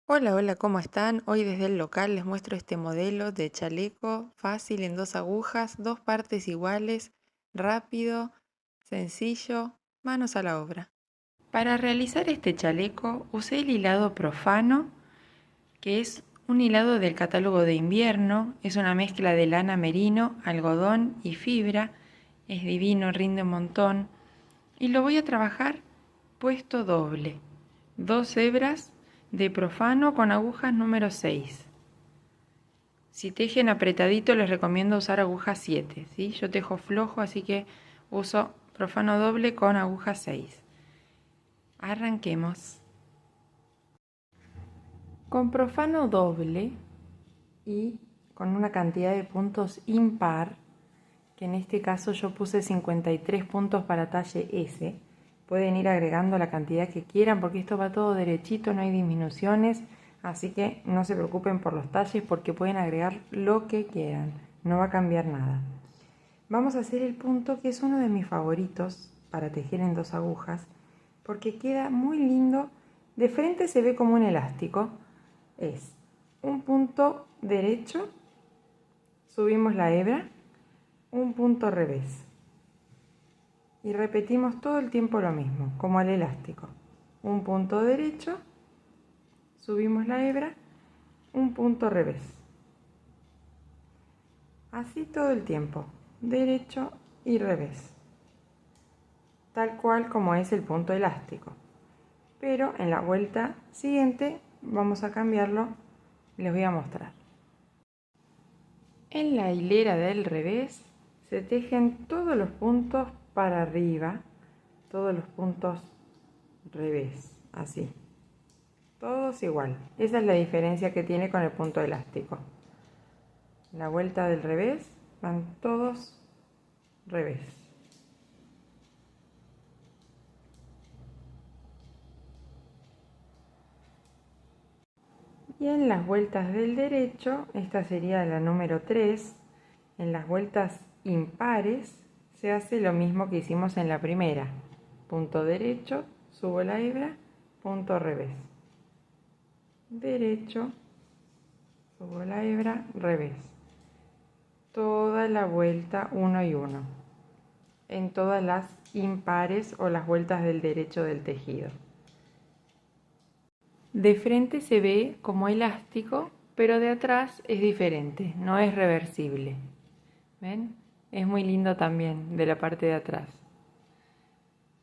Hola, hola, ¿cómo están? Hoy desde el local les muestro este modelo de chaleco fácil en 2 agujas, 2 partes iguales, rápido, sencillo, manos a la obra. Para realizar este chaleco usé el hilado profano, que es un hilado del catálogo de invierno, es una mezcla de lana merino, algodón y fibra, es divino, rinde un montón, y lo voy a trabajar puesto doble, 2 hebras de profano con agujas número 6. Si tejen apretadito les recomiendo usar aguja 7, ¿sí? Yo tejo flojo, así que uso profano doble con aguja 6. Arranquemos. Con profano doble y con una cantidad de puntos impar, que en este caso yo puse 53 puntos para talle S. Pueden ir agregando la cantidad que quieran porque esto va todo derechito, no hay disminuciones, así que no se preocupen por los talles porque pueden agregar lo que quieran, no va a cambiar nada. Vamos a hacer el punto que es uno de mis favoritos para tejer en 2 agujas porque queda muy lindo. De frente se ve como un elástico, es un punto derecho, subimos la hebra, un punto revés y repetimos todo el tiempo lo mismo, como al elástico. Un punto derecho, subimos la hebra, un punto revés. Así todo el tiempo, derecho y revés. Tal cual como es el punto elástico. Pero en la vuelta siguiente vamos a cambiarlo, les voy a mostrar. En la hilera del revés se tejen todos los puntos para arriba, todos los puntos revés, así. Todos igual. Esa es la diferencia que tiene con el punto elástico. La vuelta del revés van todos revés. Y en las vueltas del derecho, esta sería la número 3, en las vueltas impares se hace lo mismo que hicimos en la primera. Punto derecho, subo la hebra, punto revés. Derecho, subo la hebra, revés. Toda la vuelta 1 y 1. En todas las impares o las vueltas del derecho del tejido. De frente se ve como elástico, pero de atrás es diferente, no es reversible. ¿Ven? Es muy lindo también de la parte de atrás.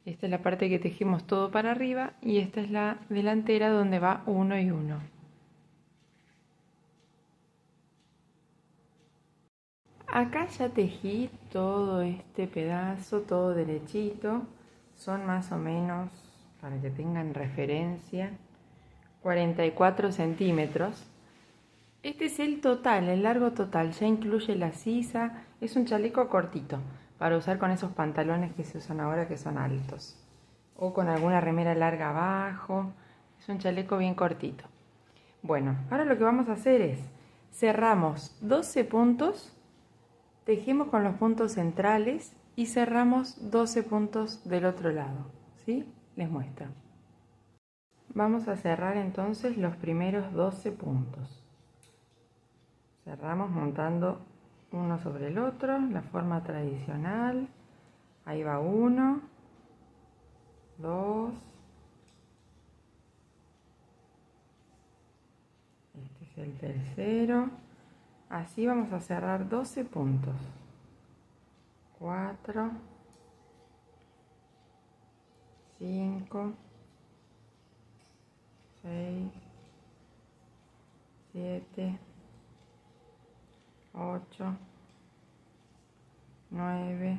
Esta es la parte que tejimos todo para arriba y esta es la delantera donde va 1 y 1. Acá ya tejí todo este pedazo, todo derechito. Son más o menos, para que tengan referencia, 44 centímetros. Este es el total, el largo total, ya incluye la sisa. Es un chaleco cortito para usar con esos pantalones que se usan ahora que son altos, o con alguna remera larga abajo. Es un chaleco bien cortito. Bueno, ahora lo que vamos a hacer es cerramos 12 puntos, tejemos con los puntos centrales y cerramos 12 puntos del otro lado, ¿sí? Les muestro. Vamos a cerrar entonces los primeros 12 puntos. Cerramos montando uno sobre el otro, la forma tradicional. Ahí va 1, 2, este es el tercero. Así vamos a cerrar 12 puntos. 4, 5, 6, 7, 8, 9,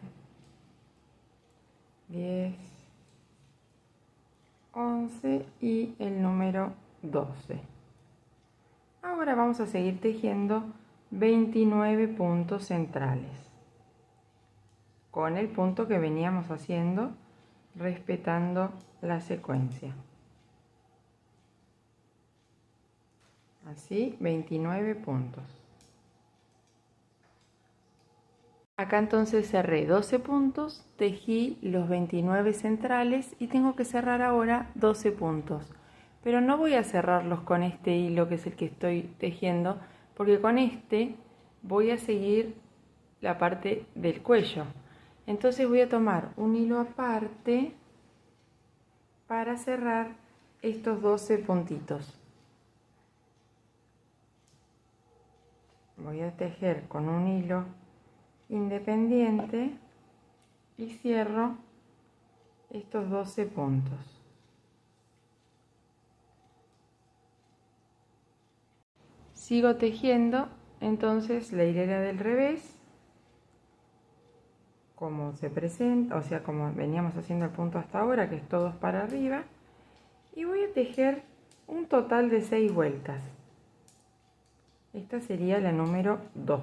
10, 11 y el número 12. Ahora vamos a seguir tejiendo 29 puntos centrales con el punto que veníamos haciendo, respetando la secuencia. Así 29 puntos. Acá entonces cerré 12 puntos, tejí los 29 centrales y tengo que cerrar ahora 12 puntos. pero no voy a cerrarlos con este hilo que es el que estoy tejiendo, porque con este voy a seguir la parte del cuello. Entonces voy a tomar un hilo aparte para cerrar estos 12 puntitos. Voy a tejer con un hilo independiente y cierro estos 12 puntos. Sigo tejiendo entonces la hilera del revés como se presenta, o sea, como veníamos haciendo el punto hasta ahora, que es todos para arriba, y voy a tejer un total de 6 vueltas. Esta sería la número 2.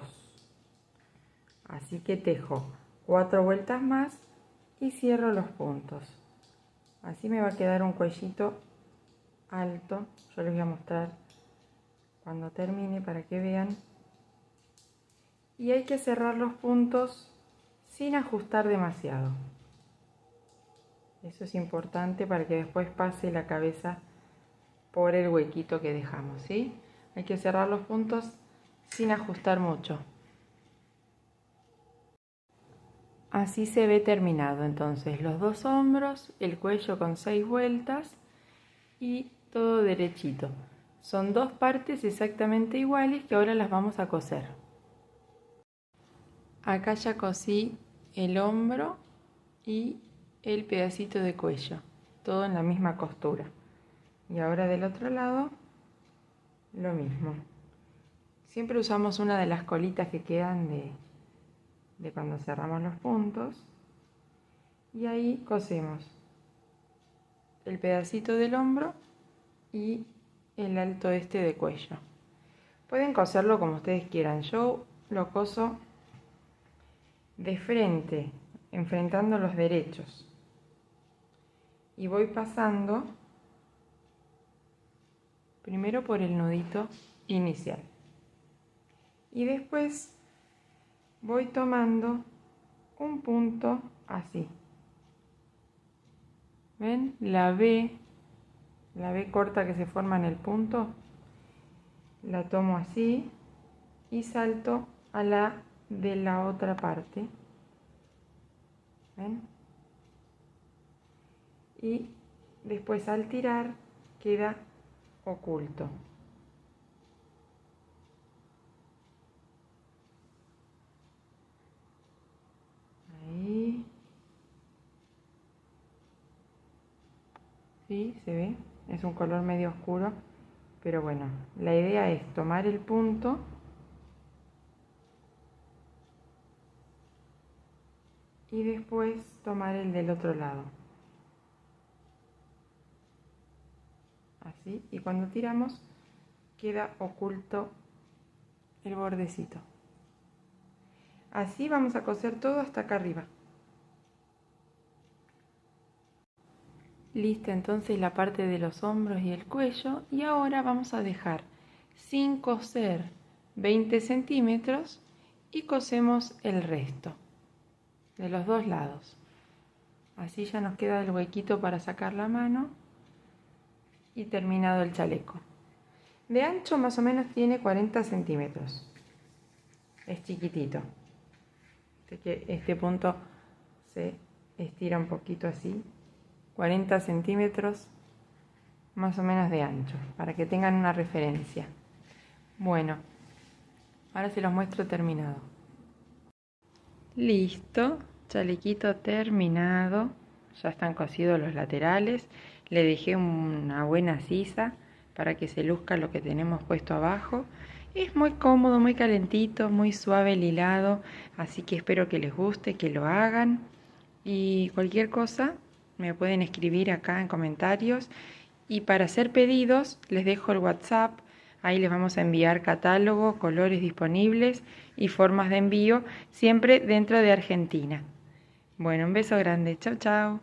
Así que tejo 4 vueltas más y cierro los puntos. Así me va a quedar un cuellito alto. Yo les voy a mostrar cuando termine para que vean. Y hay que cerrar los puntos sin ajustar demasiado. Eso es importante para que después pase la cabeza por el huequito que dejamos, ¿sí? Hay que cerrar los puntos sin ajustar mucho. Así se ve terminado entonces los 2 hombros, el cuello con 6 vueltas y todo derechito. Son 2 partes exactamente iguales que ahora las vamos a coser. Acá ya cosí el hombro y el pedacito de cuello, todo en la misma costura. Y ahora del otro lado lo mismo. Siempre usamos una de las colitas que quedan de cuando cerramos los puntos y ahí cosemos el pedacito del hombro y el alto este de cuello. Pueden coserlo como ustedes quieran. Yo lo coso de frente, enfrentando los derechos, y voy pasando primero por el nudito inicial y después voy tomando un punto así. ¿Ven? La V corta que se forma en el punto, la tomo así y salto a la de la otra parte. ¿Ven? Y después al tirar queda oculto. Ahí. ¿Sí? ¿Se ve? Es un color medio oscuro, pero bueno, la idea es tomar el punto y después tomar el del otro lado. Así, y cuando tiramos queda oculto el bordecito. Así vamos a coser todo hasta acá arriba. Lista entonces la parte de los hombros y el cuello, y ahora vamos a dejar sin coser 20 centímetros y cosemos el resto de los dos lados. Así ya nos queda el huequito para sacar la mano y terminado el chaleco. De ancho más o menos tiene 40 centímetros. Es chiquitito. Este punto se estira un poquito así. 40 centímetros más o menos de ancho, para que tengan una referencia. Bueno, ahora se los muestro terminado. Listo, chalequito terminado. Ya están cosidos los laterales. Le dejé una buena sisa para que se luzca lo que tenemos puesto abajo. Es muy cómodo, muy calentito, muy suave el hilado, así que espero que les guste, que lo hagan. Y cualquier cosa me pueden escribir acá en comentarios, y para hacer pedidos les dejo el WhatsApp. Ahí les vamos a enviar catálogo, colores disponibles y formas de envío, siempre dentro de Argentina. Bueno, un beso grande. Chau, chau.